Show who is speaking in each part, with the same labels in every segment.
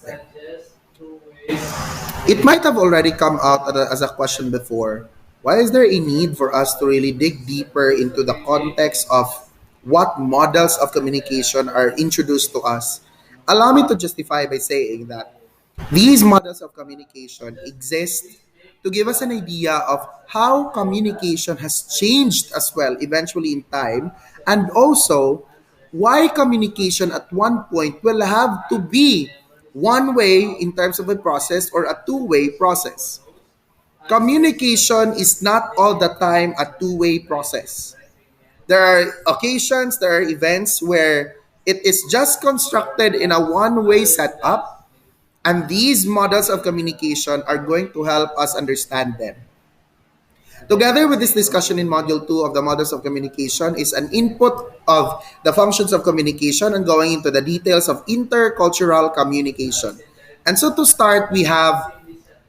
Speaker 1: aspect. It might have already come out as a question before. Why is there a need for us to really dig deeper into the context of what models of communication are introduced to us? Allow me to justify by saying that these models of communication exist to give us an idea of how communication has changed as well eventually in time, and also why communication at one point will have to be one way in terms of a process or a two-way process. Communication is not all the time a two-way process. There are occasions, there are events where it is just constructed in a one-way setup, and these models of communication are going to help us understand them. Together with this discussion in Module 2 of the models of communication is an input of the functions of communication and going into the details of intercultural communication. And so to start, we have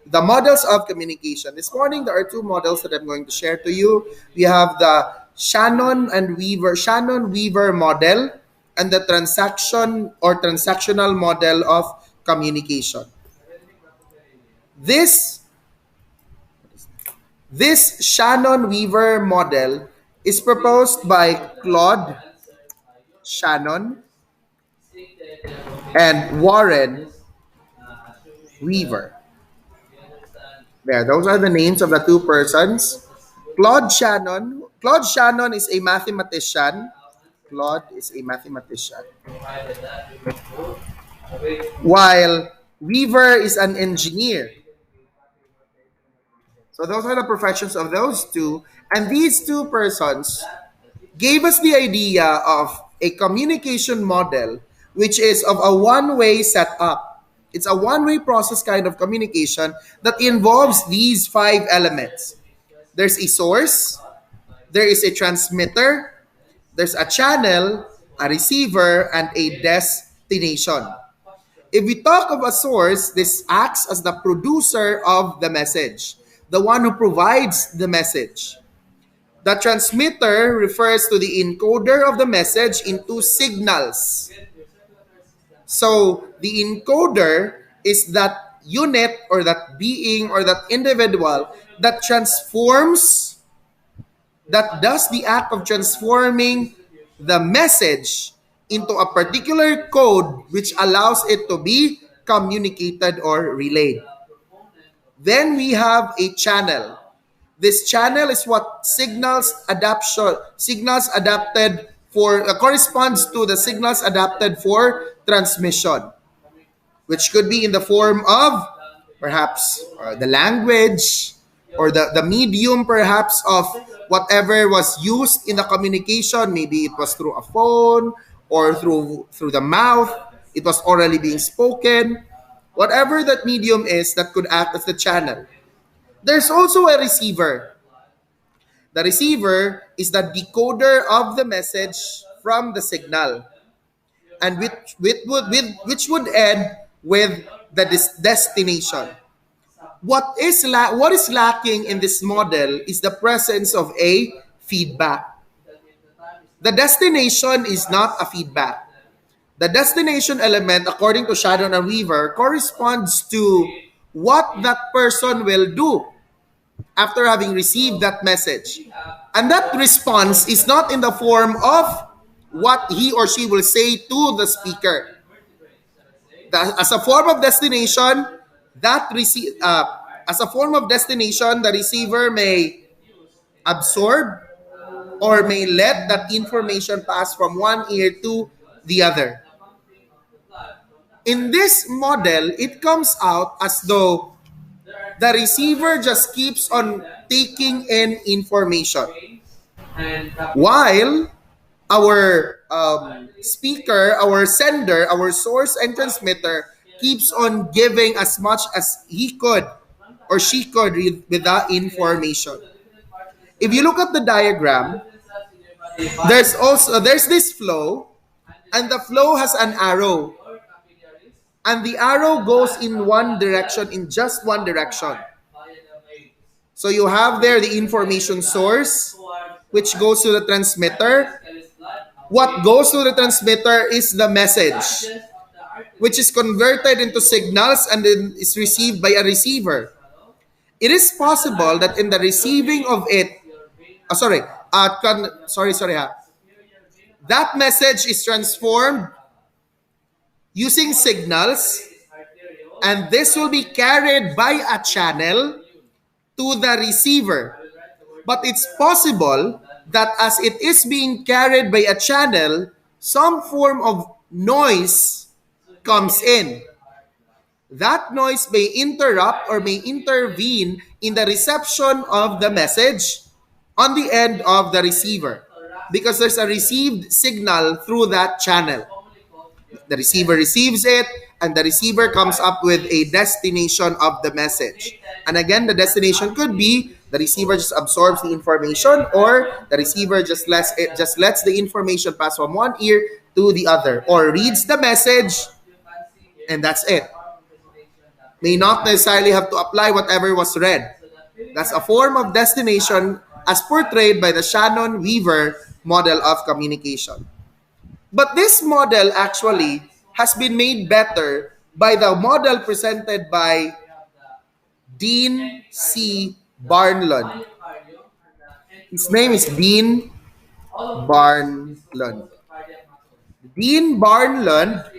Speaker 1: the models of communication. This morning, there are two models that I'm going to share to you. We have the Shannon-Weaver model and the transactional model of communication. This this Shannon-Weaver model is proposed by Claude Shannon and Warren Weaver. There, those are the names of the two persons. Claude Shannon is a mathematician. Claude is a mathematician. While Weaver is an engineer. So those are the professions of those two. And these two persons gave us the idea of a communication model which is of a one-way setup. It's a one-way process kind of communication that involves these five elements. There's a source, there is a transmitter, there's a channel, a receiver, and a destination. If we talk of a source, this acts as the producer of the message, the one who provides the message. The transmitter refers to the encoder of the message into signals. So the encoder is that unit or that being or that individual that transforms, that does the act of transforming the message into a particular code which allows it to be communicated or relayed. Then we have a channel. This channel is what signals adapted for corresponds to the signals adapted for transmission, which could be in the form of perhaps the language or the medium perhaps of whatever was used in the communication. Maybe it was through a phone or through the mouth. It was orally being spoken. Whatever that medium is, that could act as the channel. There's also a receiver. The receiver is the decoder of the message from the signal, and which would end with the destination. What is lacking in this model is the presence of a feedback. The destination is not a feedback. The destination element, according to Shannon and Weaver, corresponds to what that person will do after having received that message. And that response is not in the form of what he or she will say to the speaker. As a form of destination, the receiver may absorb or may let that information pass from one ear to the other. In this model, it comes out as though the receiver just keeps on taking in information, while our speaker, our sender, our source and transmitter keeps on giving as much as he could or she could with the information. If you look at the diagram, there's this flow, and the flow has an arrow, and the arrow goes in one direction, in just one direction. So you have there the information source, which goes to the transmitter. What goes to the transmitter is the message. which is converted into signals and then is received by a receiver. It is possible that in the receiving of it, that message is transformed using signals, and this will be carried by a channel to the receiver. But it's possible that as it is being carried by a channel, some form of noise comes in. That noise may interrupt or may intervene in the reception of the message on the end of the receiver, because there's a received signal through that channel. The receiver receives it, and the receiver comes up with a destination of the message. And again, the destination could be the receiver just absorbs the information, or the receiver just lets the information pass from one ear to the other, or reads the message, and that's it. May not necessarily have to apply whatever was read. That's a form of destination as portrayed by the Shannon-Weaver model of communication. But this model actually has been made better by the model presented by Dean C. Barnlund. His name is Dean Barnlund. Dean Barnlund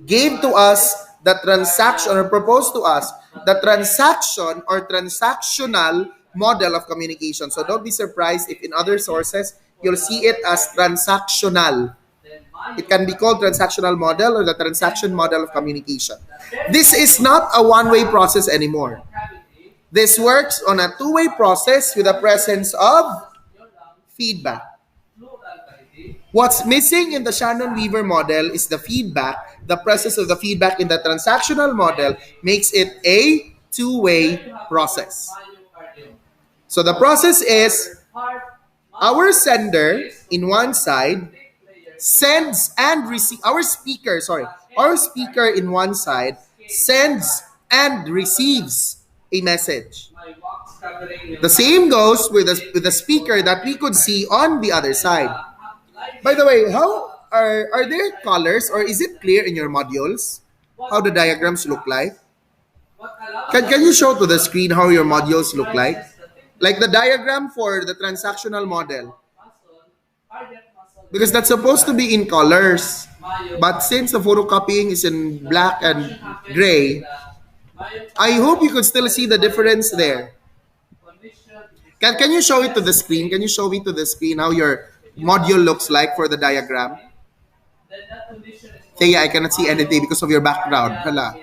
Speaker 1: gave to us the transaction, or proposed to us the transaction or transactional model of communication. So don't be surprised if in other sources you'll see it as transactional. It can be called transactional model or the transaction model of communication. This is not a one-way process anymore. This works on a two-way process with the presence of feedback. What's missing in the Shannon-Weaver model is the feedback. The presence of the feedback in the transactional model makes it a two-way process. So the process is our sender in one side sends and receives, our speaker in one side sends and receives a message. The same goes with the speaker that we could see on the other side. By the way, how are there colors, or is it clear in your modules how the diagrams look like? Can you show to the screen how your modules look like? Like the diagram for the transactional model. Because that's supposed to be in colors. But since the photocopying is in black and gray, I hope you could still see the difference there. Can you show it to the screen? Can you show me to the screen how your module looks like for the diagram? Thea, I cannot see anything because of your background. Hala.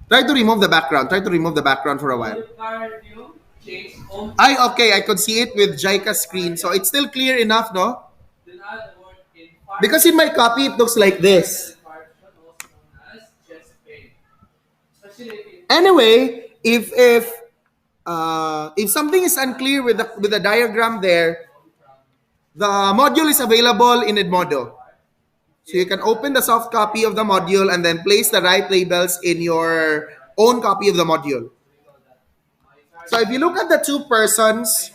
Speaker 1: Try to remove the background. Try to remove the background for a while. Okay, I could see it with Jaika's screen. So it's still clear enough, no? Because in my copy, it looks like this. Anyway, if something is unclear with the diagram there, the module is available in Edmodo. So you can open the soft copy of the module and then place the right labels in your own copy of the module. So if you look at the two persons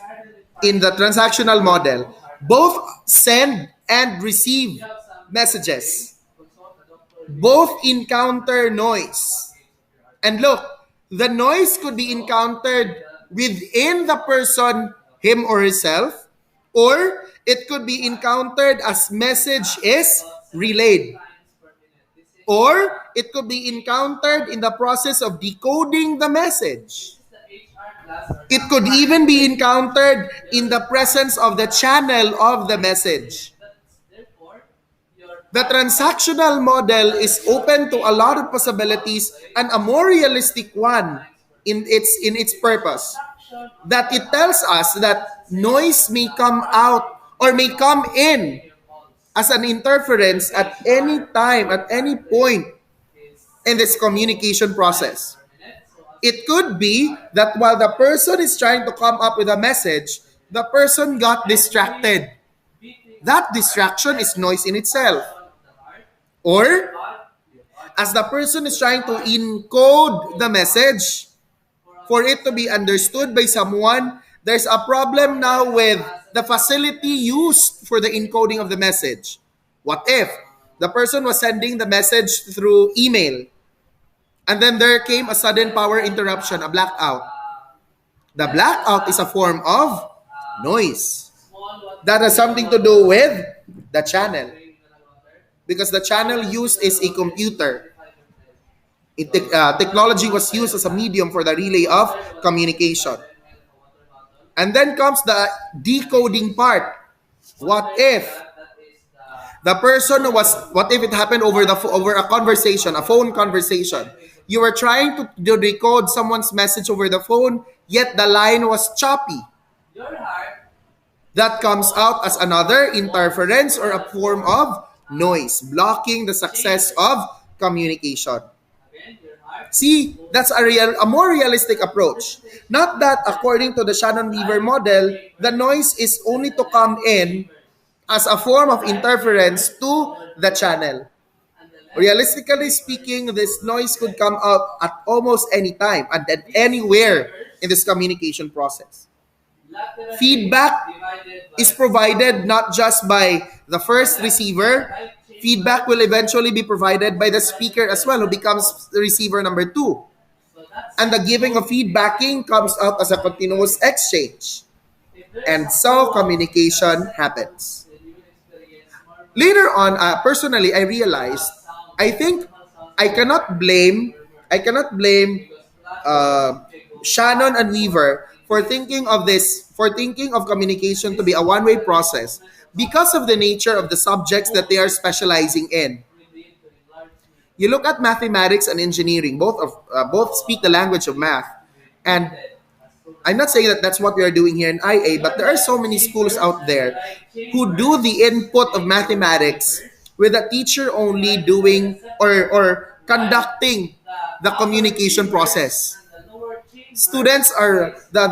Speaker 1: in the transactional model, both send and receive messages. Both encounter noise. And look, the noise could be encountered within the person, him or herself, or it could be encountered as message is relayed. Or it could be encountered in the process of decoding the message. It could even be encountered in the presence of the channel of the message. The transactional model is open to a lot of possibilities and a more realistic one in its purpose. That it tells us that noise may come out or may come in as an interference at any time, at any point in this communication process. It could be that while the person is trying to come up with a message, the person got distracted. That distraction is noise in itself. Or, as the person is trying to encode the message, for it to be understood by someone, there's a problem now with the facility used for the encoding of the message. What if The person was sending the message through email. And then there came a sudden power interruption, a blackout. The blackout is a form of noise. That has something to do with the channel. Because the channel used is a computer. Technology was used as a medium for the relay of communication. And then comes the decoding part. What if what if it happened over a conversation, a phone conversation? You were trying to decode someone's message over the phone, yet the line was choppy. That comes out as another interference or a form of noise, blocking the success of communication. See, that's a more realistic approach. Not that according to the Shannon-Weaver model, the noise is only to come in as a form of interference to the channel. Realistically speaking, this noise could come out at almost any time and at anywhere in this communication process. Feedback is provided not just by the first receiver. Feedback will eventually be provided by the speaker as well, who becomes the receiver number 2. And the giving of feedbacking comes out as a continuous exchange. And so communication happens. Later on, personally, I realized, I think I cannot blame Shannon and Weaver for thinking of communication to be a one-way process because of the nature of the subjects that they are specializing in. You look at mathematics and engineering, both speak the language of math. And I'm not saying that that's what we are doing here in IA, but there are so many schools out there who do the input of mathematics with a teacher only doing or conducting the communication process. Students are the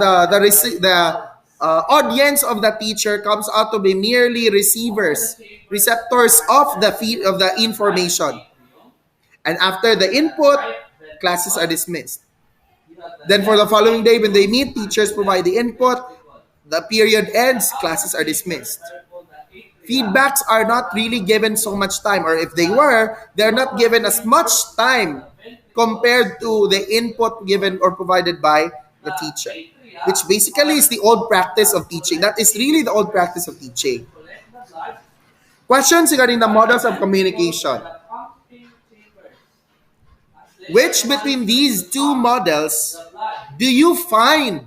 Speaker 1: audience of the teacher comes out to be merely receptors of the information. And after the input, classes are dismissed. Then for the following day, when they meet, teachers provide the input, the period ends, classes are dismissed. Feedbacks are not really given so much time, or if they were, they're not given as much time compared to the input given or provided by the teacher, which basically is the old practice of teaching. That is really the old practice of teaching. Questions regarding the models of communication. Which between these two models do you find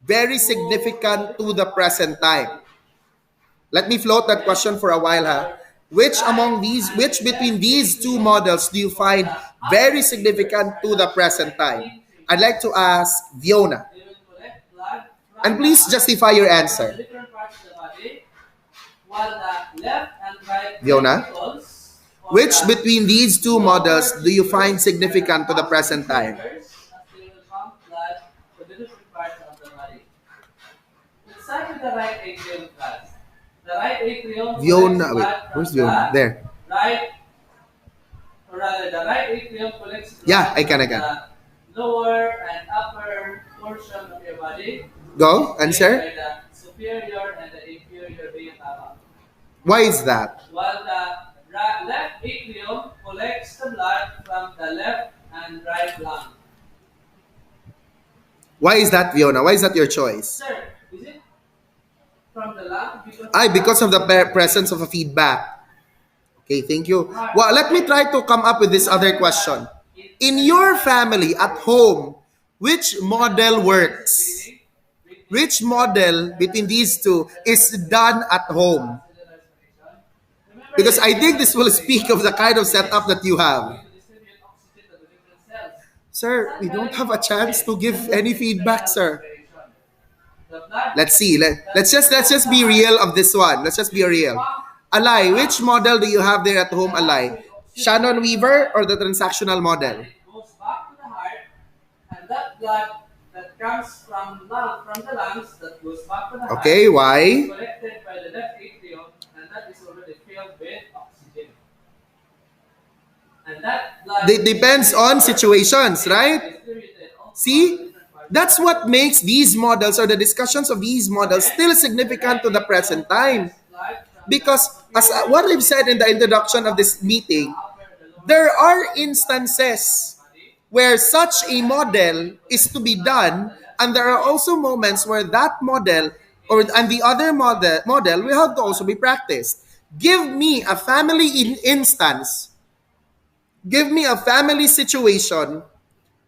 Speaker 1: very significant to the present time? Let me float that question for a while, ha. Which between these two models do you find very significant to the present time? I'd like to ask Fiona. And please justify your answer. Fiona? Which between these two models do you find significant to the present time? Fiona, wait, where's Fiona? There.
Speaker 2: Or rather, the right atrium collects
Speaker 1: yeah, I can.
Speaker 2: The lower and upper portion of your body.
Speaker 1: Go, answer.
Speaker 2: By the superior and the inferior vein cava.
Speaker 1: Why is that?
Speaker 2: While the left atrium collects the blood from the left and right lung.
Speaker 1: Why is that, Fiona? Why is that your choice?
Speaker 2: Sir, is it from the lung?
Speaker 1: Because of the presence of a feedback. Okay, thank you. Well, let me try to come up with this other question. In your family, at home, which model works? Which model between these two is done at home? Because I think this will speak of the kind of setup that you have. Sir, we don't have a chance to give any feedback, sir. Let's see. Let's just be real of this one. Let's just be real. Alay, which model do you have there at home, Alay? Shannon Weaver or the transactional model?
Speaker 2: It goes back to the heart, and that blood that comes from the lungs that goes back to the heart.
Speaker 1: Okay, why?
Speaker 2: Is collected by the left atrium, and that is already filled with oxygen. And that blood
Speaker 1: It depends on situations, right? See? That's what makes these models or the discussions of these models still significant to the present time. Because as what I've said in the introduction of this meeting, there are instances where such a model is to be done, and there are also moments where that model and the other model will have to also be practiced. Give me a family instance, give me a family situation,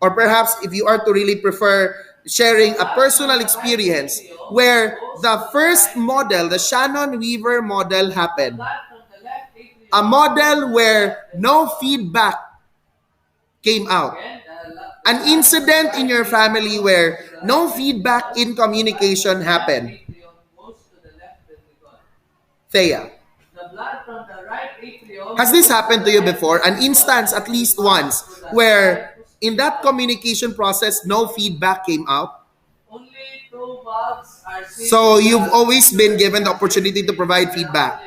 Speaker 1: or perhaps if you are to really prefer sharing a personal experience where the first model, the Shannon Weaver model, happened. A model where no feedback came out. An incident in your family where no feedback in communication happened. Thea, has this happened to you before? An instance at least once where in that communication process no feedback came out? So you've always been given the opportunity to provide feedback.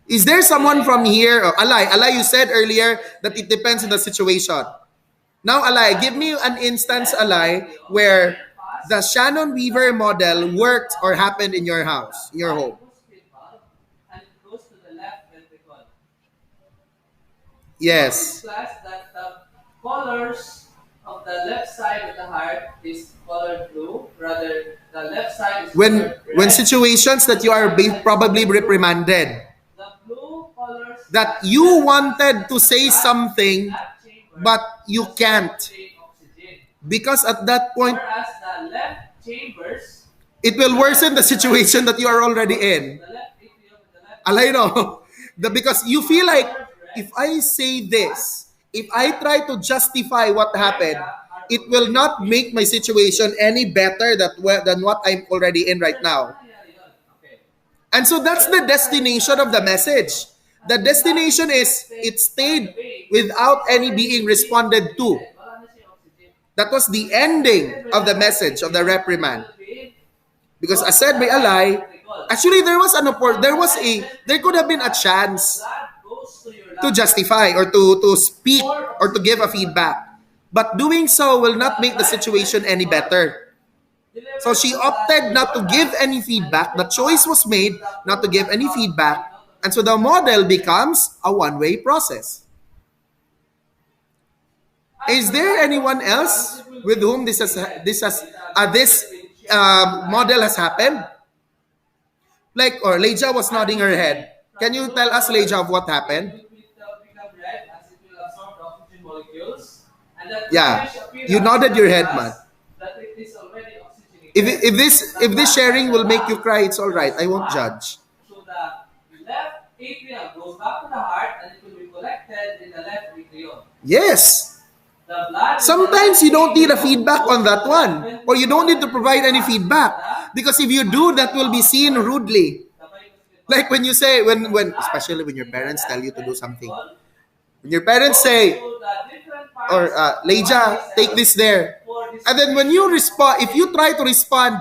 Speaker 1: Is there someone from here? Oh, Alay, you said earlier that it depends on the situation. Now, Alay, give me an instance, Alay, where the Shannon Weaver model worked or happened in your house, in your home. Yes.
Speaker 2: That the colors of the left side of the heart is colored blue, rather the left side is
Speaker 1: when situations that you are being probably reprimanded,
Speaker 2: the blue colors
Speaker 1: that you wanted to say something but you can't, because at that point
Speaker 2: whereas the left chambers,
Speaker 1: it will worsen the situation that you are already in. Alay, no? Because you feel like, if I say this, if I try to justify what happened, it will not make my situation any better than what I'm already in right now. And so that's the destination of the message. The destination is it stayed without any being responded to. That was the ending of the message of the reprimand. Because as said by Alay, actually there could have been a chance to justify or to speak or to give a feedback. But doing so will not make the situation any better. So she opted not to give any feedback. The choice was made not to give any feedback. And so the model becomes a one-way process. Is there anyone else with whom this model has happened? Like, or Leja was nodding her head. Can you tell us, Leja, of what happened? Yeah, you nodded your head, man. If this sharing will make you cry, it's all right. I won't judge.
Speaker 2: So the left atrium goes back to the heart and it will be collected in the left atrium.
Speaker 1: Yes. Sometimes you don't need a feedback on that one, or you don't need to provide any feedback, because if you do, that will be seen rudely. Like when you say, when especially when your parents tell you to do something, when your parents say, or Leja, take this there, and then when you respond, if you try to respond,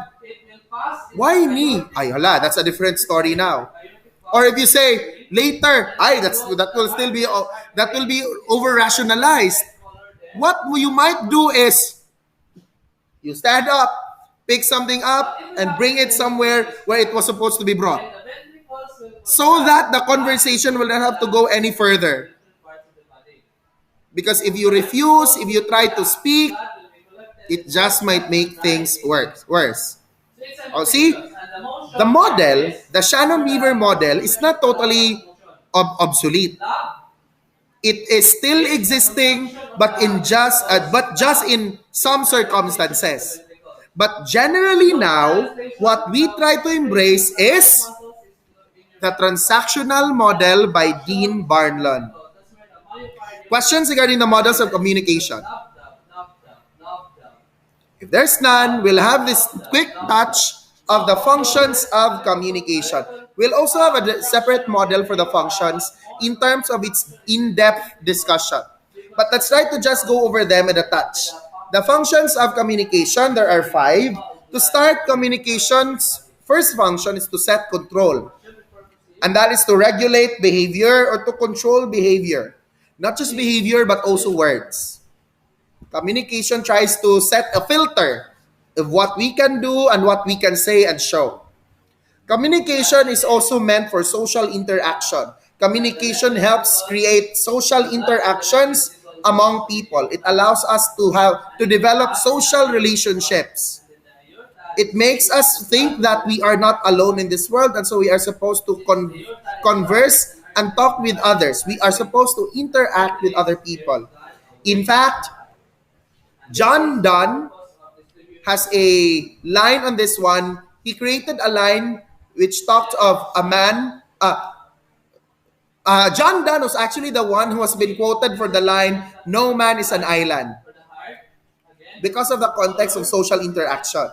Speaker 1: why me? Ay, hala, that's a different story now. Or if you say later, that will be over rationalized. What you might do is you stand up, pick something up, and bring it somewhere where it was supposed to be brought, so that the conversation will not have to go any further. Because if you refuse, if you try to speak, it just might make things worse. Oh, see, the model, the Shannon Weaver model, is not totally obsolete. It is still existing, but just in some circumstances. But generally now, what we try to embrace is the transactional model by Dean Barnlund. Questions regarding the models of communication? If there's none, we'll have this quick touch of the functions of communication. We'll also have a separate model for the functions in terms of its in-depth discussion. But let's try to just go over them in a touch. The functions of communication, there are 5. To start, communication's first function is to set control. And that is to regulate behavior or to control behavior. Not just behavior, but also words. Communication tries to set a filter of what we can do and what we can say and show. Communication is also meant for social interaction. Communication helps create social interactions among people. It allows us to develop social relationships. It makes us think that we are not alone in this world, and so we are supposed to converse and talk with others. We are supposed to interact with other people. In fact, John Donne has a line on this one. He created a line which talked of a man. John Donne was actually the one who has been quoted for the line, "No man is an island," because of the context of social interaction.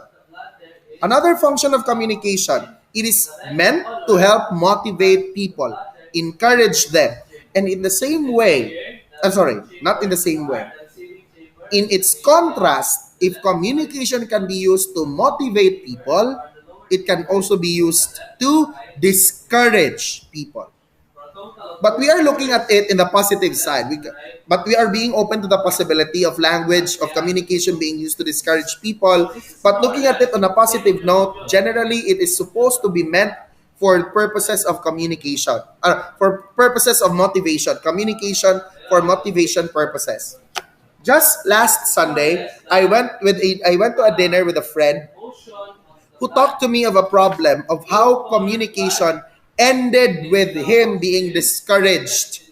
Speaker 1: Another function of communication, it is meant to help motivate people, encourage them. And in the same way, I'm sorry, not in the same way. In its contrast, if communication can be used to motivate people, it can also be used to discourage people. But we are looking at it in the positive side. But we are being open to the possibility of language, of communication being used to discourage people. But looking at it on a positive note, generally it is supposed to be meant for purposes of communication, for purposes of motivation, communication for motivation purposes. Just last Sunday, I went to a dinner with a friend who talked to me of a problem of how communication ended with him being discouraged.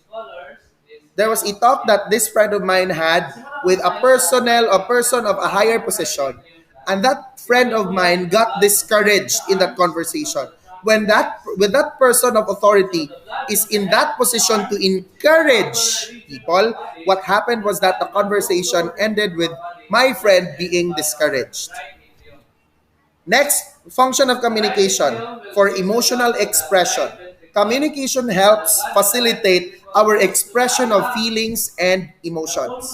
Speaker 1: There was a talk that this friend of mine had with a person of a higher position, and that friend of mine got discouraged in that conversation. When that person of authority is in that position to encourage people, what happened was that the conversation ended with my friend being discouraged. Next, function of communication for emotional expression. Communication helps facilitate our expression of feelings and emotions.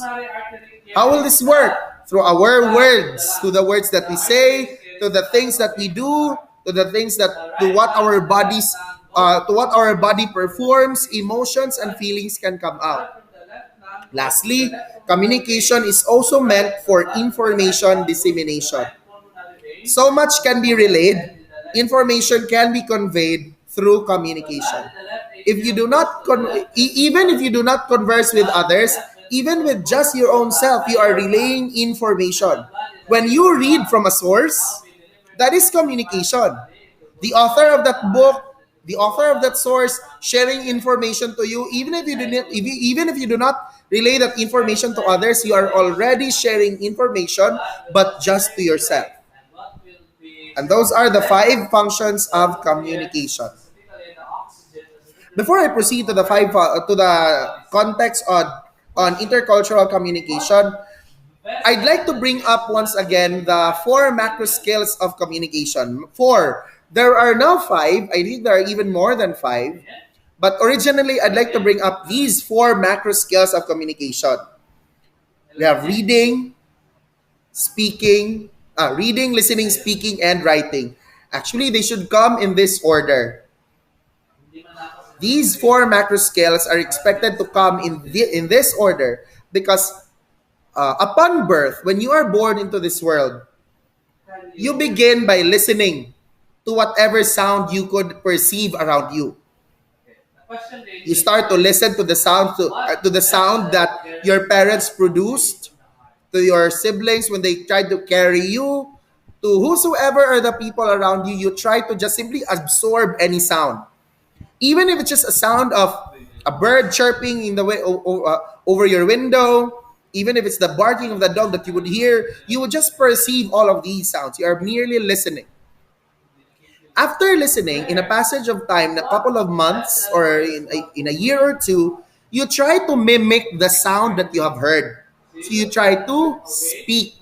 Speaker 1: How will this work? Through our words, to the words that we say, to the things that we do, to the things that to what our body performs, emotions and feelings can come out. Lastly, communication is also meant for information dissemination. So much can be relayed, information can be conveyed through communication. If you do not, even if you do not converse with others, even with just your own self, you are relaying information. When you read from a source, that is communication. The author of that book, the author of that source, sharing information to you, even if you do not relay that information to others, you are already sharing information, but just to yourself. And those are the five functions of communication. Before I proceed to the context on intercultural communication, I'd like to bring up once again the four macro skills of communication. Four. There are now five. I think there are even more than five. But originally, I'd like to bring up these four macro skills of communication. We have reading, listening, speaking, and writing. Actually, they should come in this order. These four macro skills are expected to come in this order because upon birth, when you are born into this world, you begin by listening to whatever sound you could perceive around you. You start to listen to to the sound that your parents produced, to your siblings when they tried to carry you, to whosoever are the people around you. You try to just simply absorb any sound, even if it's just a sound of a bird chirping in the way over your window. Even if it's the barking of the dog that you would hear, you would just perceive all of these sounds. You are merely listening. After listening, in a passage of time, in a couple of months or in a year or two, you try to mimic the sound that you have heard. So you try to speak.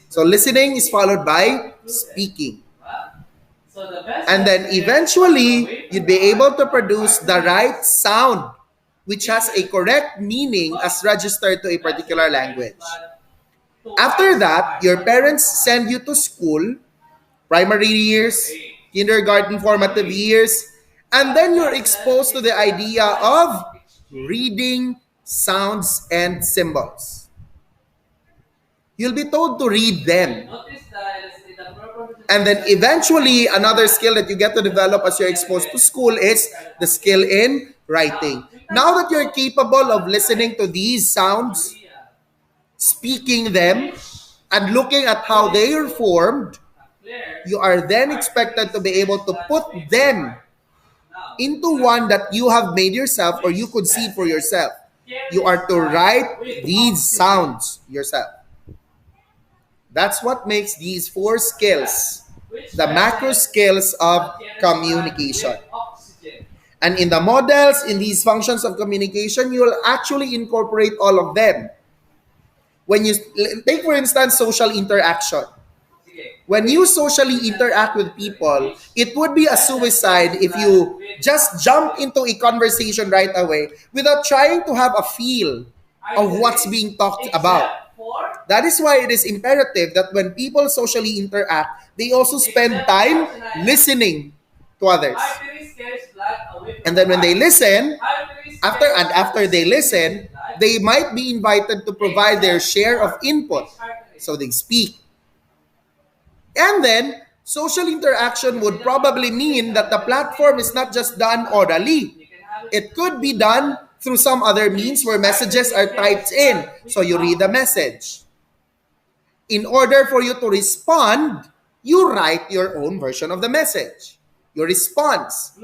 Speaker 1: So listening is followed by speaking. And then eventually, you'd be able to produce the right sound, which has a correct meaning as registered to a particular language. After that, your parents send you to school, primary years, kindergarten formative years, and then you're exposed to the idea of reading sounds and symbols. You'll be told to read them. And then eventually, another skill that you get to develop as you're exposed to school is the skill in writing. Now that you're capable of listening to these sounds, speaking them, and looking at how they are formed, you are then expected to be able to put them into one that you have made yourself or you could see for yourself. You are to write these sounds yourself. That's what makes these four skills the macro skills of communication. And in the models, in these functions of communication, you will actually incorporate all of them. When you take, for instance, social interaction. When you socially interact with people, it would be a suicide if you just jump into a conversation right away without trying to have a feel of what's being talked about. That is why it is imperative that when people socially interact, they also spend time listening to others. And then when they listen, after they listen, they might be invited to provide their share of input. So they speak. And then, social interaction would probably mean that the platform is not just done orally. It could be done through some other means where messages are typed in. So you read the message. In order for you to respond, you write your own version of the message, your response.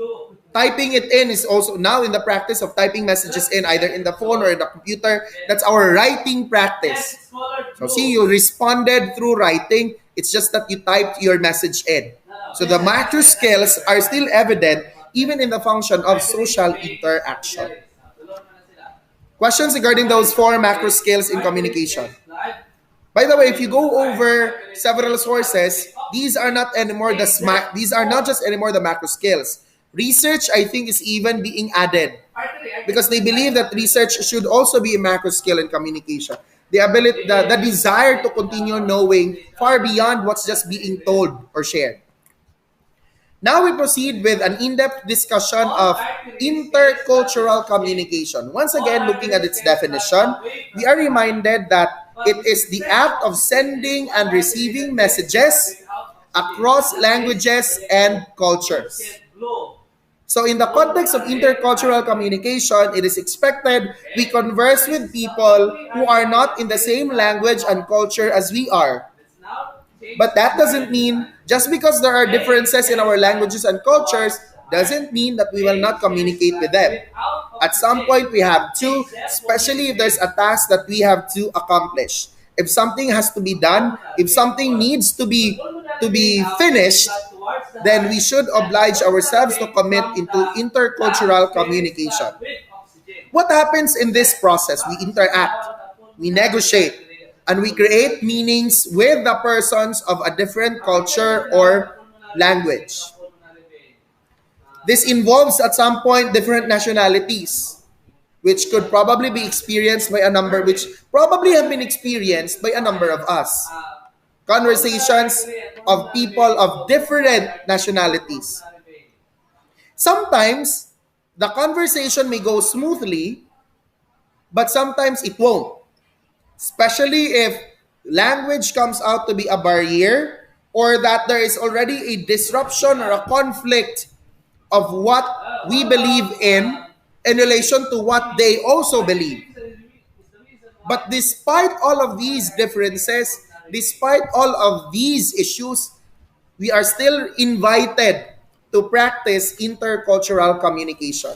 Speaker 1: Typing it in is also now in the practice of typing messages in either in the phone or in the computer. That's our writing practice. So see, you responded through writing. It's just that you typed your message in. So the macro skills are still evident even in the function of social interaction. Questions regarding those four macro skills in communication? By the way, if you go over several sources, these are not anymore these are not just anymore the macro skills. Research, I think, is even being added because they believe that research should also be a macro skill in communication. The ability, the desire to continue knowing far beyond what's just being told or shared. Now we proceed with an in-depth discussion of intercultural communication. Once again, looking at its definition, we are reminded that it is the act of sending and receiving messages across languages and cultures. So in the context of intercultural communication, it is expected we converse with people who are not in the same language and culture as we are. But that doesn't mean, just because there are differences in our languages and cultures, doesn't mean that we will not communicate with them. At some point, we have to, especially if there's a task that we have to accomplish. If something has to be done, if something needs to be finished, then we should oblige ourselves to commit into intercultural communication. What happens in this process? We interact, we negotiate, and we create meanings with the persons of a different culture or language. This involves at some point different nationalities, which could probably be experienced by a number, which probably have been experienced by a number of us. Conversations of people of different nationalities. Sometimes the conversation may go smoothly, but sometimes it won't. Especially if language comes out to be a barrier or that there is already a disruption or a conflict of what we believe in relation to what they also believe. But despite all of these differences, despite all of these issues, we are still invited to practice intercultural communication.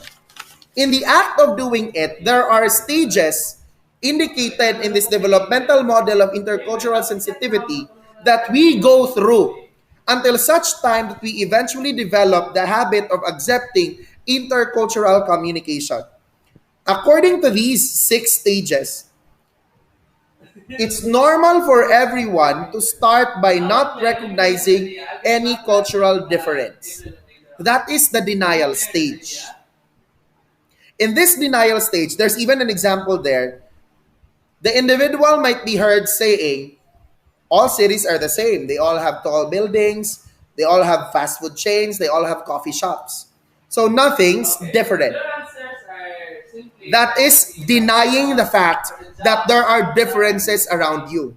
Speaker 1: In the act of doing it, there are stages indicated in this developmental model of intercultural sensitivity that we go through until such time that we eventually develop the habit of accepting intercultural communication. According to these 6 stages, it's normal for everyone to start by not recognizing any cultural difference. That is the denial stage. In this denial stage, there's even an example there. The individual might be heard saying, all cities are the same. They all have tall buildings. They all have fast food chains. They all have coffee shops. So nothing's different. That is denying the fact that there are differences around you.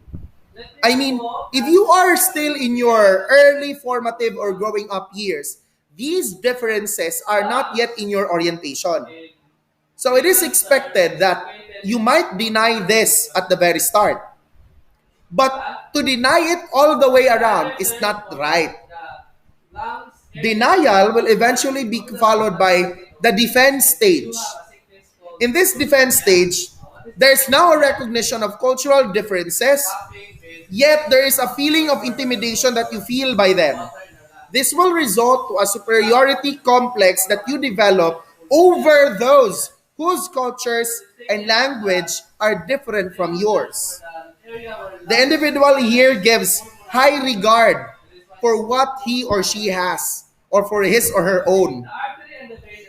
Speaker 1: I mean, if you are still in your early formative or growing up years, these differences are not yet in your orientation. So it is expected that you might deny this at the very start. But to deny it all the way around is not right. Denial will eventually be followed by the defense stage. In this defense stage, there's now a recognition of cultural differences, yet there is a feeling of intimidation that you feel by them. This will result to a superiority complex that you develop over those whose cultures and language are different from yours. The individual here gives high regard for what he or she has or for his or her own.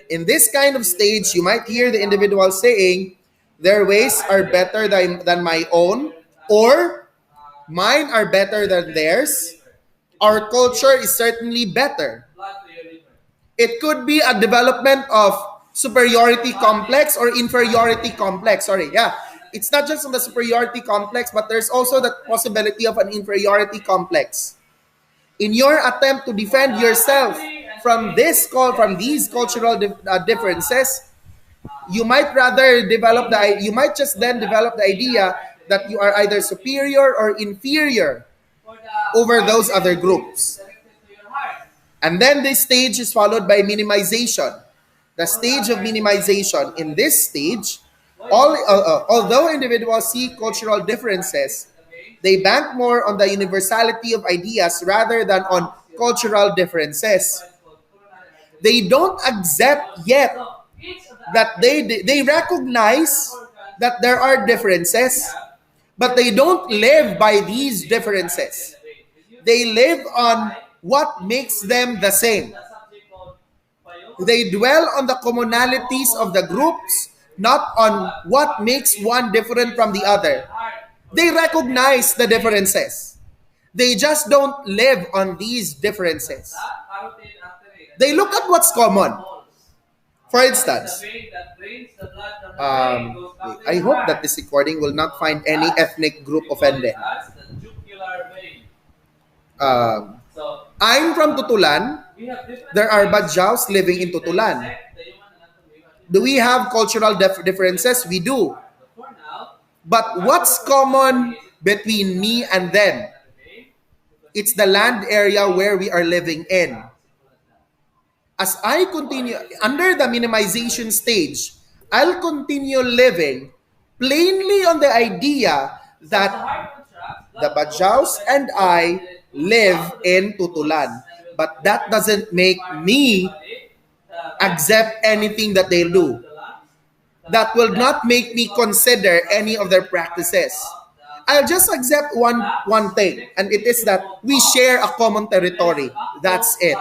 Speaker 1: In this kind of stage, you might hear the individual saying, their ways are better than my own, or mine are better than theirs. Our culture is certainly better. It could be a development of superiority complex or inferiority complex. Sorry, yeah. It's not just on the superiority complex, but there's also the possibility of an inferiority complex. In your attempt to defend yourself from these cultural differences, you might rather develop you might just then develop the idea that you are either superior or inferior over those other groups. And then this stage is followed by minimization. The stage of minimization. In this stage, although individuals see cultural differences, they bank more on the universality of ideas rather than on cultural differences. They don't accept yet that they recognize that there are differences, but they don't live by these differences. They live on what makes them the same. They dwell on the commonalities of the groups, not on what makes one different from the other. They recognize the differences. They just don't live on these differences. They look at what's common. For instance, I hope that this recording will not find any ethnic group offended. I'm from Tutulan. There are Badjaus living in Tutulan. Do we have cultural differences? We do. But what's common between me and them? It's the land area where we are living in. As I continue under the minimization stage, I'll continue living plainly on the idea that the Badjaus and I live in Tutulan. But that doesn't make me accept anything that they do. That will not make me consider any of their practices. I'll just accept one thing, and it is that we share a common territory. That's it.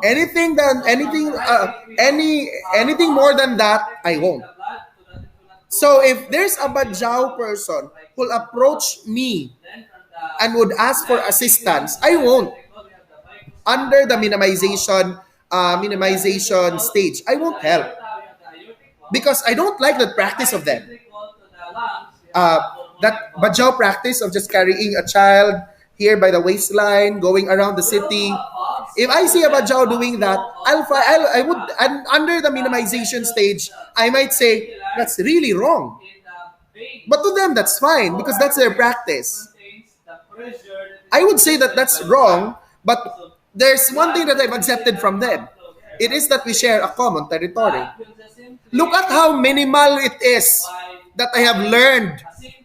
Speaker 1: Anything more than that, I won't. So if there's a Badjao person who'll approach me and would ask for assistance, I won't. Under the minimization stage, I won't help because I don't like the practice of them. That Badjao practice of just carrying a child here by the waistline, going around the city. If I see a Badjao doing that, I would, and under the minimization stage, I might say that's really wrong. But to them, that's fine because that's their practice. I would say that that's wrong, but there's one thing that I've accepted from them. It is that we share a common territory. Look at how minimal it is that I have learned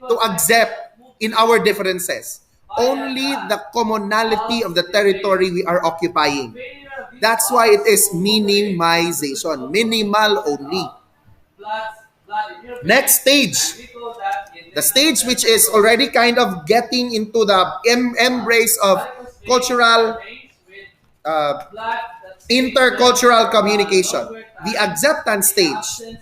Speaker 1: to accept in our differences. Only the commonality of the territory we are occupying. That's why it is minimization. Minimal only. Next stage. The stage which is already kind of getting into the embrace of cultural, intercultural communication. The acceptance stage.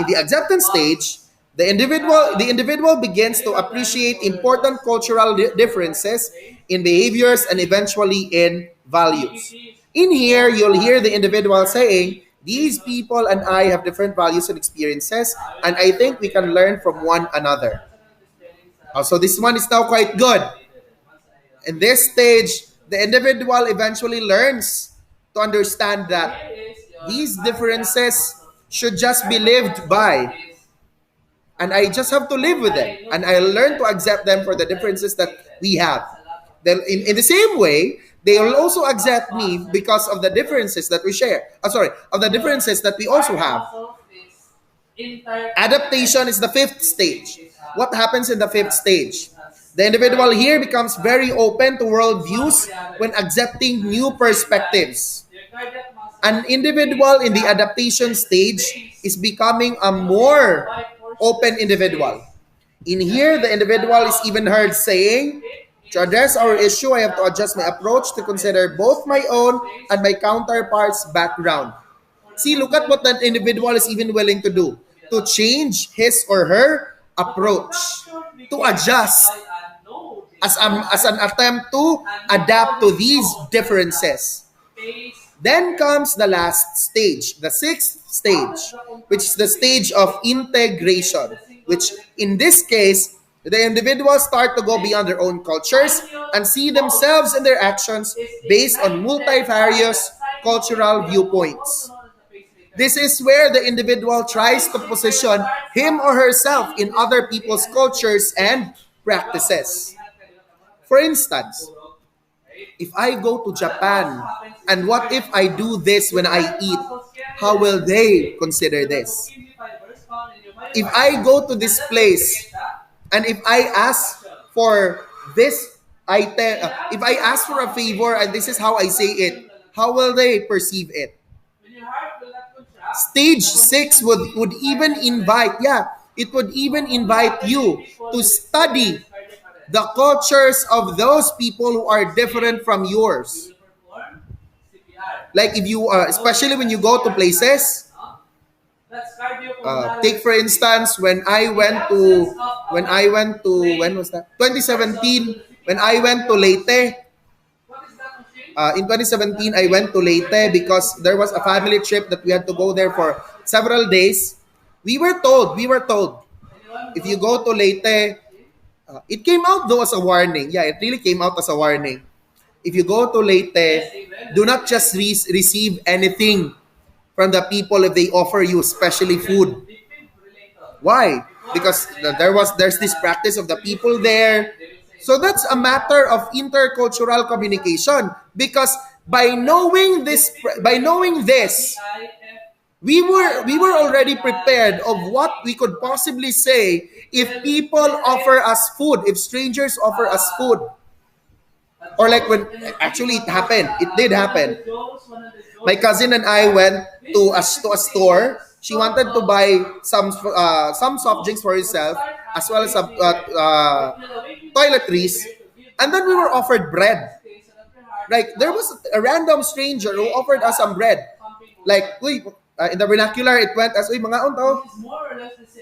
Speaker 1: In the acceptance stage, the individual begins to appreciate important cultural differences in behaviors and eventually in values. In here, you'll hear the individual saying, these people and I have different values and experiences, and I think we can learn from one another. So this one is now quite good. In this stage, the individual eventually learns to understand that
Speaker 2: here is your
Speaker 1: these
Speaker 2: cardiac
Speaker 1: differences
Speaker 2: muscle.
Speaker 1: should just be
Speaker 2: Cardiac
Speaker 1: lived
Speaker 2: muscle
Speaker 1: by,
Speaker 2: is
Speaker 1: and I just have to live with them, and I learn to accept them for the differences that we have.
Speaker 2: has a lot of
Speaker 1: Then, in the same way, they will also accept me
Speaker 2: muscles
Speaker 1: because of the differences that we share. Sorry, of the
Speaker 2: your
Speaker 1: differences that we also
Speaker 2: cardiac
Speaker 1: have.
Speaker 2: muscle is inter
Speaker 1: Adaptation is the fifth stage.
Speaker 2: is
Speaker 1: What happens in the fifth stage?
Speaker 2: has
Speaker 1: The individual here becomes very open to
Speaker 2: one over
Speaker 1: worldviews
Speaker 2: the other.
Speaker 1: when accepting new perspectives.
Speaker 2: Your cardiac muscle
Speaker 1: An individual in the adaptation stage is becoming a more open individual. In here, the individual is even heard saying, to address our issue, I have to adjust my approach to consider both my own and my counterpart's background. See, look at what that individual is even willing to do. To change his or her approach. To adjust as an attempt to adapt to these differences. Then comes the last stage, the sixth stage, which is the stage of integration, which in this case, the individuals start to go beyond their own cultures and see themselves and their actions based on multifarious cultural viewpoints. This is where the individual tries to position him or herself in other people's cultures and practices. For instance, if I go to Japan, and what if I do this when I eat? How will they consider this? If I go to this place, and if I ask for this item, if I ask for a favor and this is how I say it, how will they perceive it? Stage 6 would even invite, it would even invite you to study the cultures of those people who are different from yours. Like if you, especially when you go to places, take for instance when was that? 2017 when I went to Leyte. In 2017 I went to Leyte because there was a family trip that we had to go there for several days. We were told if you go to Leyte, it came out though as a warning. Yeah, it really came out as a warning. If you go to Leyte, do not just receive anything from the people if they offer you, especially food. Why? Because there's this practice of the people there. So that's a matter of intercultural communication. Because by knowing this, we were already prepared of what we could possibly say if people offer us food, if strangers offer us food. Or like when actually it happened, it did happen. My cousin and I went to a store. She wanted to buy some soft drinks for herself as well as some toiletries, and then we were offered bread. Like there was a random stranger who offered us some bread. Like, uy, in the vernacular, it went as, uy, mga unto.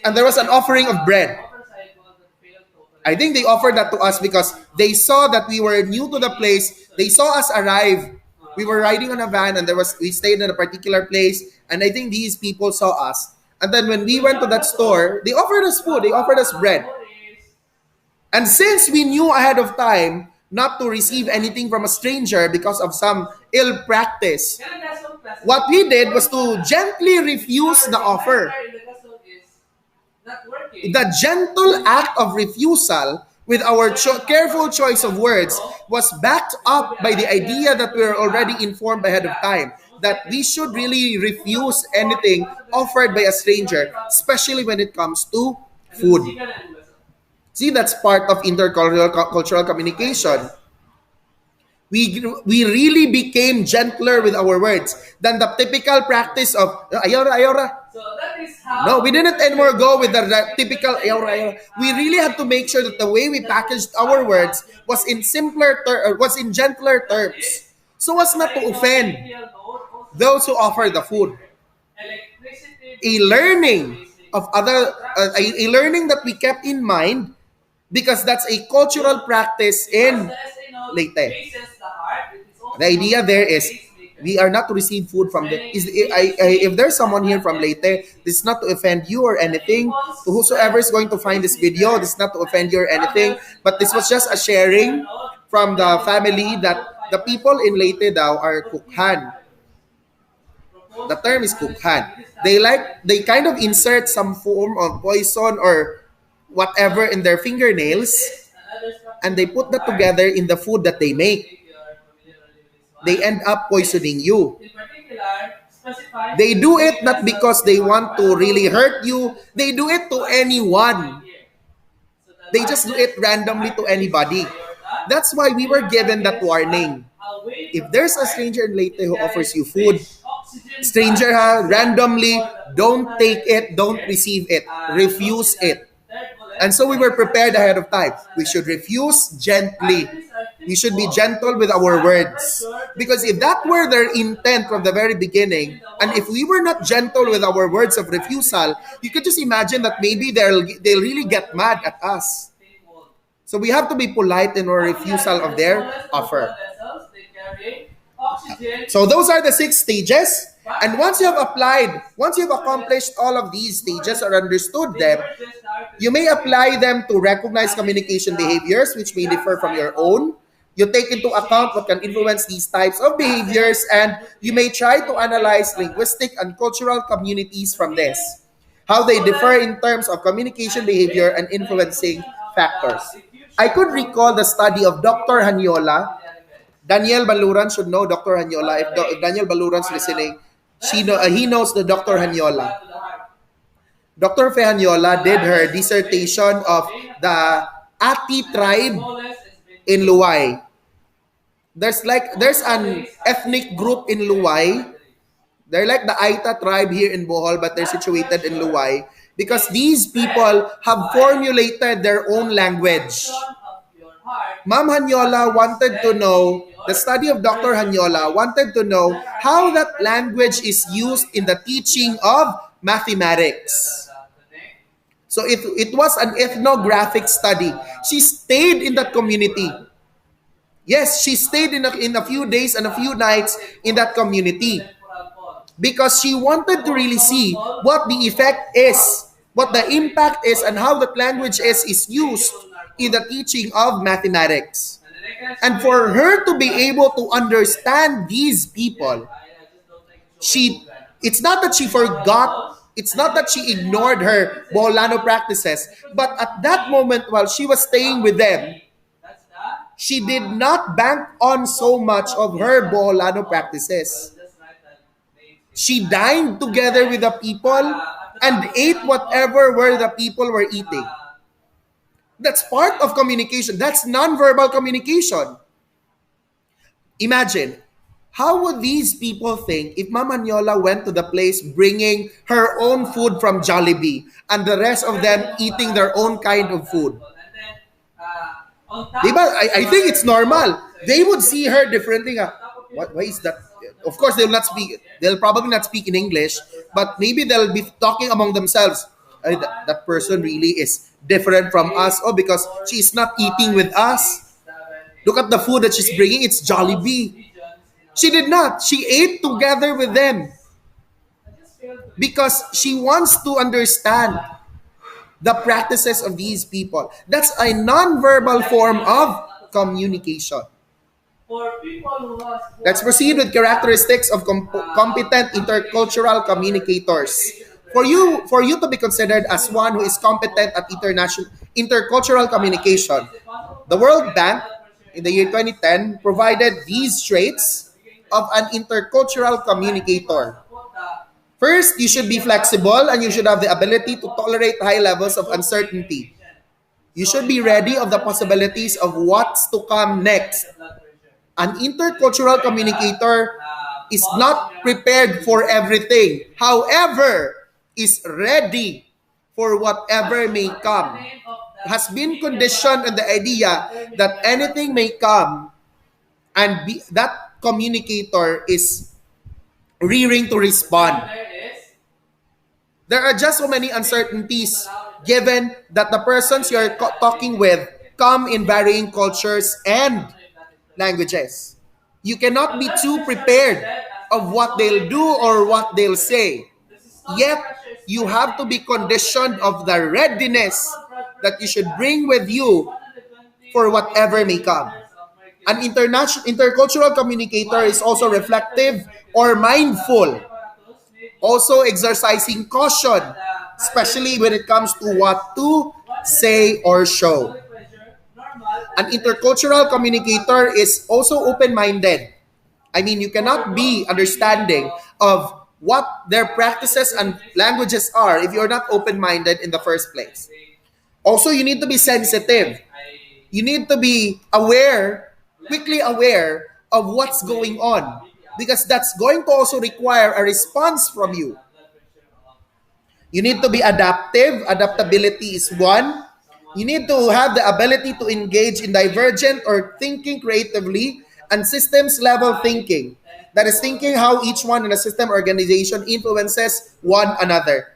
Speaker 1: And there was an offering of bread. I think they offered that to us because they saw that we were new to the place. They saw us arrive. We were riding on a van and we stayed in a particular place. And I think these people saw us. And then when we went to that store, they offered us food. They offered us bread. And since we knew ahead of time not to receive anything from a stranger because of some ill practice, what we did was to gently refuse the offer. The gentle act of refusal with our careful choice of words was backed up by the idea that we were already informed ahead of time that we should really refuse anything offered by a stranger, especially when it comes to food. See, that's part of intercultural communication. We really became gentler with our words than the typical practice of ayora, ayora.
Speaker 2: So that is how.
Speaker 1: No, we didn't anymore go with the typical ayora, ayora. We really had to make sure that the way we packaged our words was in gentler terms, so as not to offend those who offer the food. A learning of a learning that we kept in mind because that's a cultural practice in Leyte. The idea there is we are not to receive food from the if there's someone here from Leyte, this is not to offend you or anything. To whosoever is going to find this video, this is not to offend you or anything, but this was just a sharing from the family that the people in Leyte daw are kukhan. The term is kukhan. They kind of insert some form of poison or whatever in their fingernails, and they put that together in the food that they make. They end up poisoning you. They do it not because they want to really hurt you. They do it to anyone. They just do it randomly to anybody. That's why we were given that warning. If there's a stranger in Leyte who offers you food, stranger randomly, don't take it, don't receive it, refuse it. And so we were prepared ahead of time. We should refuse gently. We should be gentle with our words. Because if that were their intent from the very beginning, and if we were not gentle with our words of refusal, you could just imagine that maybe they'll really get mad at us. So we have to be polite in our refusal of their offer. So those are the 6 stages. And once you have accomplished all of these stages or understood them, you may apply them to recognize communication behaviors which may differ from your own. You take into account what can influence these types of behaviors, and you may try to analyze linguistic and cultural communities from this, how they differ in terms of communication behavior and influencing factors. I could recall the study of Dr. Hanyola. Daniel Baluran should know Dr. Hanyola. If Daniel Baluran's listening, he knows the Dr. Hanyola. Dr. Hanyola did her dissertation of the Ati tribe in Luwai. There's an ethnic group in Luwai. They're like the Aita tribe here in Bohol, but they're situated in Luwai because these people have formulated their own language. Ma'am Hanyola wanted to know, the study of Dr. Hanyola wanted to know how that language is used in the teaching of mathematics. So it was an ethnographic study. She stayed in that community. Yes, she stayed in a few days and a few nights in that community because she wanted to really see what the effect is, what the impact is, and how that language is used in the teaching of mathematics. And for her to be able to understand these people, it's not that she forgot, it's not that she ignored her Boholano practices, but at that moment while she was staying with them, she did not bank on so much of her Boholano practices. She dined together with the people and ate whatever were the people were eating. That's part of communication. That's non-verbal communication. Imagine, how would these people think if Mama Nyola went to the place bringing her own food from Jollibee and the rest of them eating their own kind of food? I think it's normal. They would see her differently. Why is that? Of course, they'll probably not speak in English, but maybe they'll be talking among themselves. That person really is different from us. Oh, because she's not eating with us. Look at the food that she's bringing. It's Jollibee. She did not. She ate together with them because she wants to understand the practices of these people. That's a non-verbal form of communication. Let's proceed with characteristics of competent intercultural communicators. For you to be considered as one who is competent at intercultural communication, the World Bank in the year 2010 provided these traits of an intercultural communicator. First, you should be flexible and you should have the ability to tolerate high levels of uncertainty. You should be ready of the possibilities of what's to come next. An intercultural communicator is not prepared for everything. However, is ready for whatever may come. Has been conditioned on the idea that anything may come and that communicator is rearing to respond. There are just so many uncertainties given that the persons you're talking with come in varying cultures and languages. You cannot be too prepared of what they'll do or what they'll say.
Speaker 2: The systolic
Speaker 1: Yet,
Speaker 2: pressure is
Speaker 1: you have to be conditioned of the readiness that you should bring with you
Speaker 2: 120
Speaker 1: for whatever may come.
Speaker 2: millimeters of
Speaker 1: An
Speaker 2: mercury.
Speaker 1: intercultural communicator is also reflective or mindful, also exercising caution, especially when it comes to what to say or show. An intercultural communicator is also open-minded. I mean, you cannot be understanding of what their practices and languages are if you're not open-minded in the first place. Also, you need to be sensitive. You need to be aware, quickly aware of what's going on, because that's going to also require a response from you. You need to be adaptive. Adaptability is one. You need to have the ability to engage in divergent or thinking creatively and systems level thinking. That is thinking how each one in a system organization influences one another.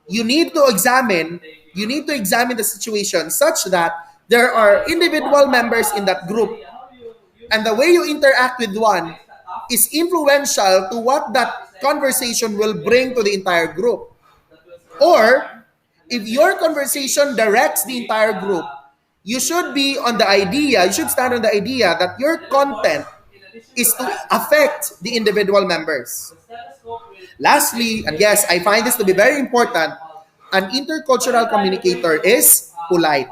Speaker 1: You need to examine the situation such that there are individual members in that group, and the way you interact with one is influential to what that conversation will bring to the entire group. Or if your conversation directs the entire group, you should you should stand on the idea that your content is to affect the individual members. Lastly, and yes, I find this to be very important, an intercultural communicator is polite.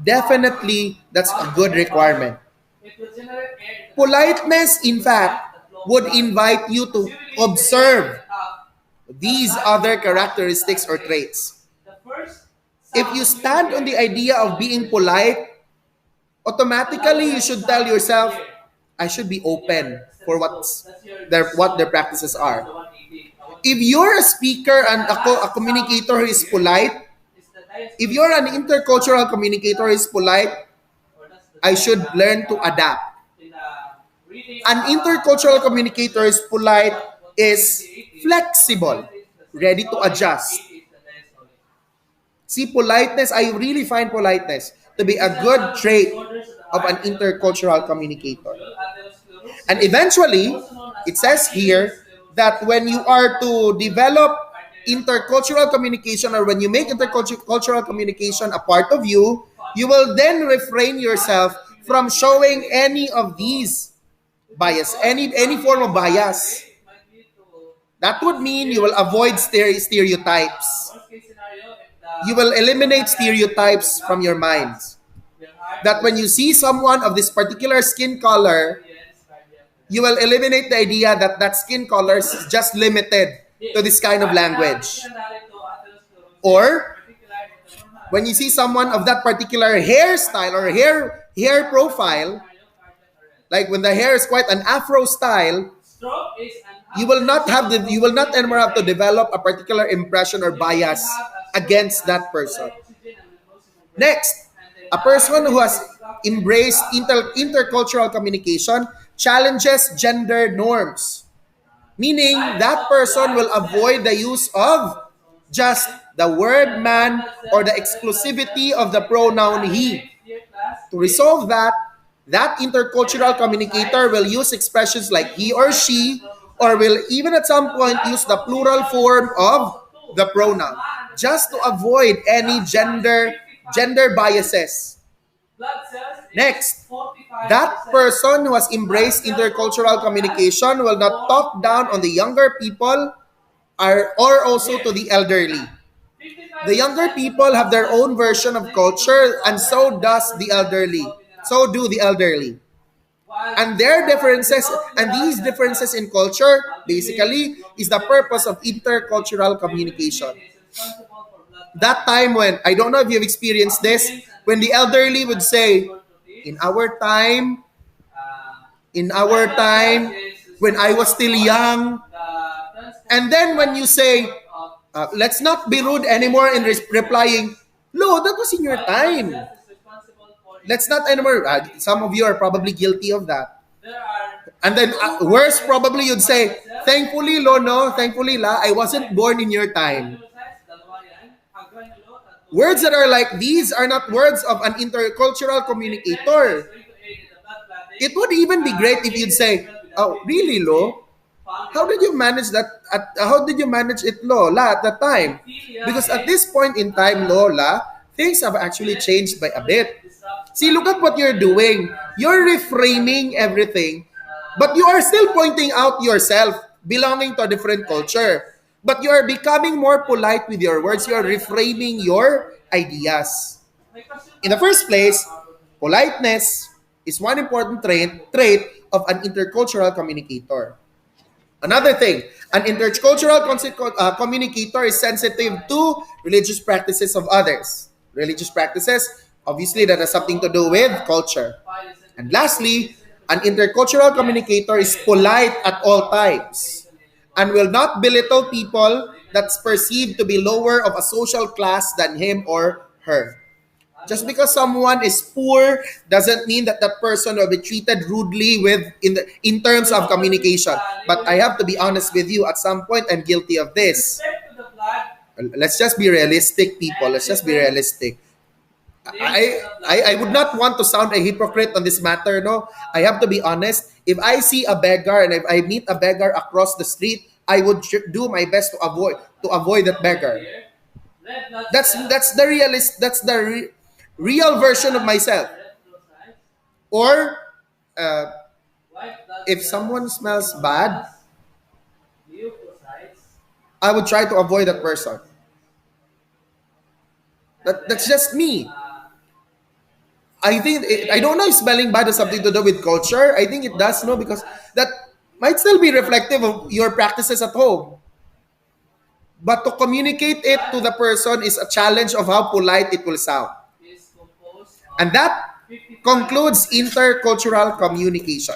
Speaker 1: Definitely, that's a good requirement. Politeness, in fact, would invite you to observe these other characteristics or traits. If you stand on the idea of being polite, automatically you should tell yourself, I should be open for what their practices are. If you're a speaker and a communicator who is polite, if you're an intercultural communicator who is polite, I should learn to adapt. An intercultural communicator is polite, is flexible, ready to adjust. See, politeness, I really find politeness to be a good trait of an intercultural communicator. And eventually, it says here that when you are to develop intercultural communication, or when you make intercultural communication a part of you, you will then refrain yourself from showing any of these bias, any form of bias. That would mean you will avoid stereotypes. You will eliminate stereotypes from your minds. That when you see someone of this particular skin color, you will eliminate the idea that that skin color is just limited to this kind of language. Or when you see someone of that particular hairstyle or hair profile, like when the hair is quite an afro style, you will not anymore have to develop a particular impression or bias against that person. Next, a person who has embraced intercultural communication challenges gender norms, meaning that person will avoid the use of just the word man or the exclusivity of the pronoun he. To resolve that, that intercultural communicator will use expressions like he or she, or will even at some point use the plural form of the pronoun, just to avoid any gender biases. Next, that person who has embraced intercultural communication will not talk down on the younger people or also to the elderly. The younger people have their own version of culture, and so do the elderly. And their differences, and these differences in culture, basically, is the purpose of intercultural communication. That time when, I don't know if you've experienced this, when the elderly would say, in our time, when I was still young, and then when you say, let's not be rude anymore in replying, no, that was in your time. Let's not anymore. Some of you are probably guilty of that. And then worse, probably you'd say, thankfully, la, I wasn't born in your time. Words that are like these are not words of an intercultural communicator. It would even be great if you'd say, Oh, really, Lo?
Speaker 2: found
Speaker 1: How
Speaker 2: in
Speaker 1: did you manage that? How did you manage it, Lola, at the time?
Speaker 2: pedophilia
Speaker 1: Because at
Speaker 2: is
Speaker 1: this point in time, Lola, things have actually
Speaker 2: yet
Speaker 1: changed by a
Speaker 2: historic
Speaker 1: bit.
Speaker 2: disrupt
Speaker 1: See, look at what you're doing. You're reframing everything, but you are still pointing out yourself belonging to a different
Speaker 2: right? Yes.
Speaker 1: culture. But you are becoming more polite with your words. You are
Speaker 2: Polarized
Speaker 1: reframing
Speaker 2: communication.
Speaker 1: your ideas.
Speaker 2: May question
Speaker 1: In the
Speaker 2: ka ba?
Speaker 1: first place, politeness is one important trait of an intercultural communicator. Another thing, an intercultural communicator is sensitive to religious practices of others. Religious practices, obviously, that has something to do with culture.
Speaker 2: File is
Speaker 1: And
Speaker 2: introduced
Speaker 1: lastly,
Speaker 2: listen to
Speaker 1: an
Speaker 2: the
Speaker 1: intercultural
Speaker 2: yes,
Speaker 1: communicator
Speaker 2: I
Speaker 1: is
Speaker 2: will.
Speaker 1: polite at all times
Speaker 2: Information
Speaker 1: and
Speaker 2: involved.
Speaker 1: will not belittle people
Speaker 2: So even
Speaker 1: that's perceived to be lower of a social class than him or her. Just because someone is poor doesn't mean that that person will be treated rudely in terms
Speaker 2: so
Speaker 1: of
Speaker 2: long as it's
Speaker 1: communication. But I
Speaker 2: labeled
Speaker 1: have
Speaker 2: as
Speaker 1: to
Speaker 2: a
Speaker 1: be honest
Speaker 2: data.
Speaker 1: with you. At some point, I'm guilty of
Speaker 2: With
Speaker 1: this.
Speaker 2: respect to the flag
Speaker 1: Let's just be realistic, people.
Speaker 2: and
Speaker 1: Let's just be
Speaker 2: different
Speaker 1: realistic.
Speaker 2: names of
Speaker 1: I,
Speaker 2: the
Speaker 1: I
Speaker 2: flag
Speaker 1: would not
Speaker 2: has
Speaker 1: want to sound a hypocrite on this matter, no. I have to be honest. If I see a beggar and if I meet a beggar across the street, I would do my best to avoid that
Speaker 2: over
Speaker 1: beggar.
Speaker 2: here. Red blood cells,
Speaker 1: That's the realist. That's the real version of
Speaker 2: phosphorylated
Speaker 1: myself.
Speaker 2: erythrocytes,
Speaker 1: Or uh,
Speaker 2: white blood
Speaker 1: if someone
Speaker 2: cells,
Speaker 1: smells
Speaker 2: known
Speaker 1: bad,
Speaker 2: as leukocytes,
Speaker 1: I would try to avoid that person.
Speaker 2: and
Speaker 1: That's
Speaker 2: then
Speaker 1: just me.
Speaker 2: uh,
Speaker 1: I don't
Speaker 2: red
Speaker 1: know if smelling bad has something to do with
Speaker 2: cells,
Speaker 1: culture. I think it does,
Speaker 2: also
Speaker 1: no,
Speaker 2: known
Speaker 1: because
Speaker 2: as
Speaker 1: that might still be reflective of your practices at home. But to communicate it to
Speaker 2: blood
Speaker 1: the person is a challenge of how polite it will sound.
Speaker 2: is composed
Speaker 1: And
Speaker 2: of
Speaker 1: that
Speaker 2: 55
Speaker 1: concludes intercultural communication.